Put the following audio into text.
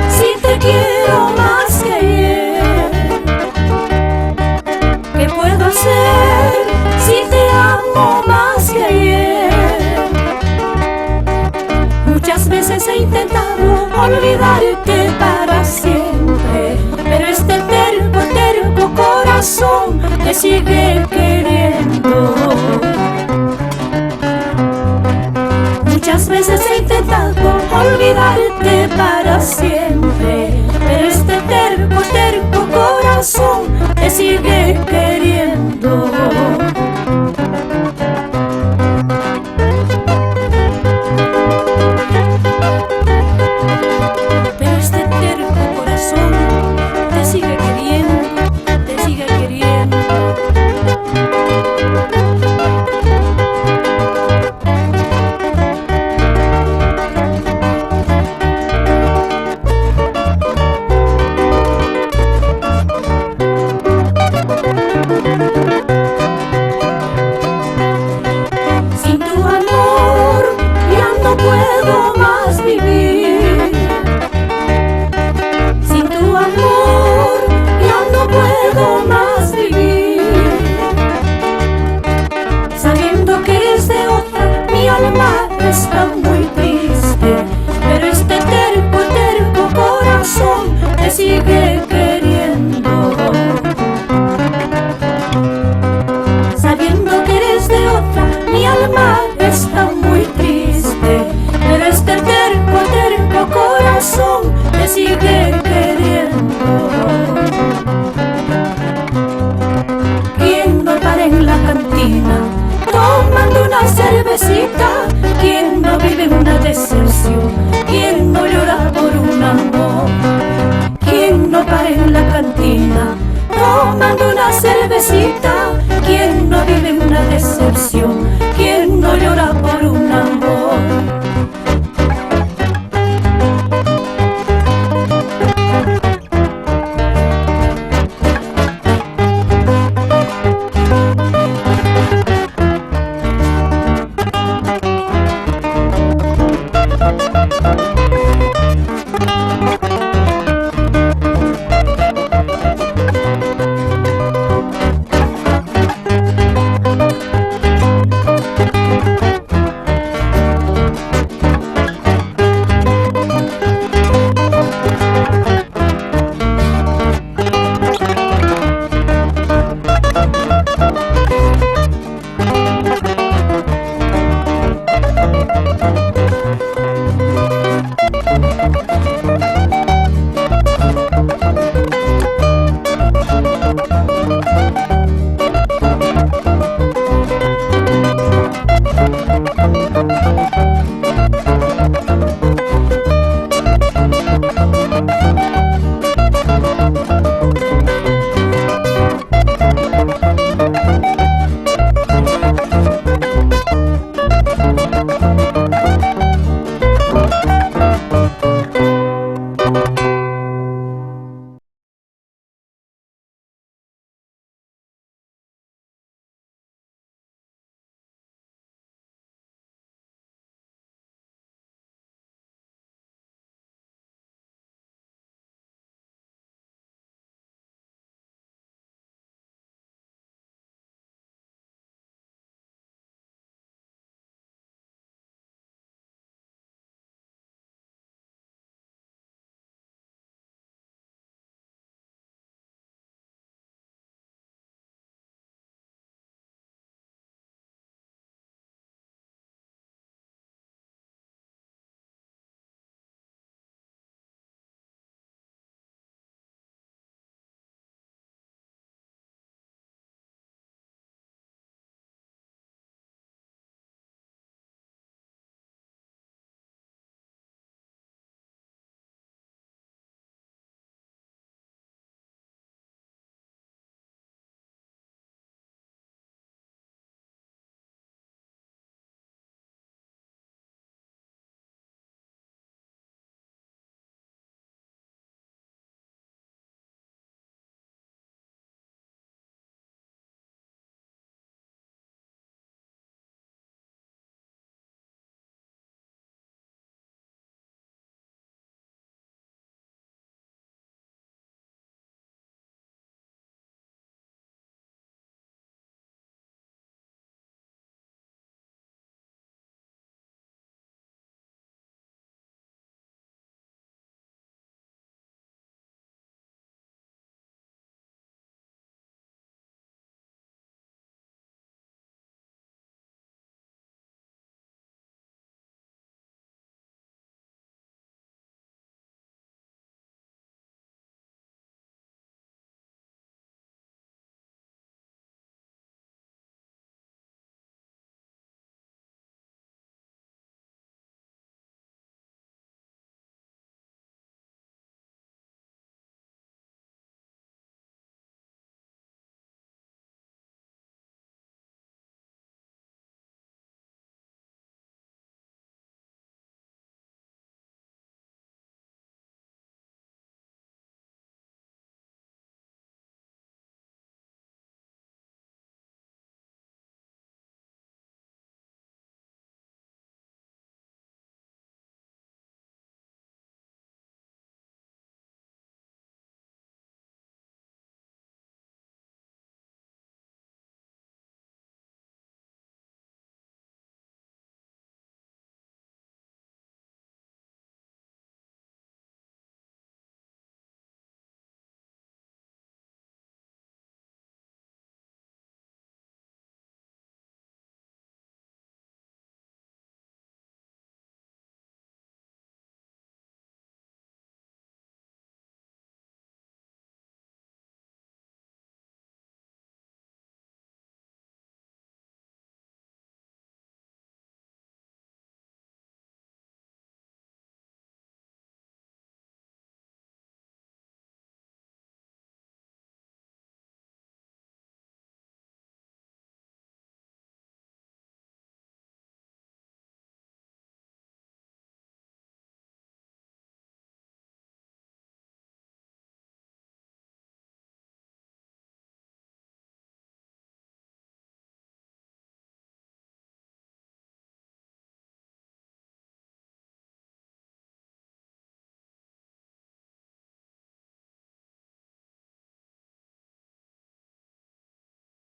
Si te quiero más que ayer, ¿qué puedo hacer si te amo más que ayer? Muchas veces he intentado olvidarte para siempre, pero este terco, terco corazón te sigue queriendo. Muchas veces he intentado olvidarte para siempre, pero este terco, terco corazón te sigue queriendo. Pero este terco corazón te sigue queriendo, te sigue queriendo. Sin tu amor ya no puedo más vivir. Sin tu amor ya no puedo más vivir. Sabiendo que eres de otra, mi alma está muy triste, pero este terco, terco corazón te sigue queriendo. Sabiendo que eres de otra, mi alma está muy triste, pero este terco, terco corazón te sigue queriendo. ¿Quién no para en la cantina tomando una cervecita? ¿Quién no vive una decepción? ¿Quién no llora por un amor? ¿Quién no para en la cantina tomando una cervecita? ¿Quién no vive una decepción? ¿Quién no llora por un amor?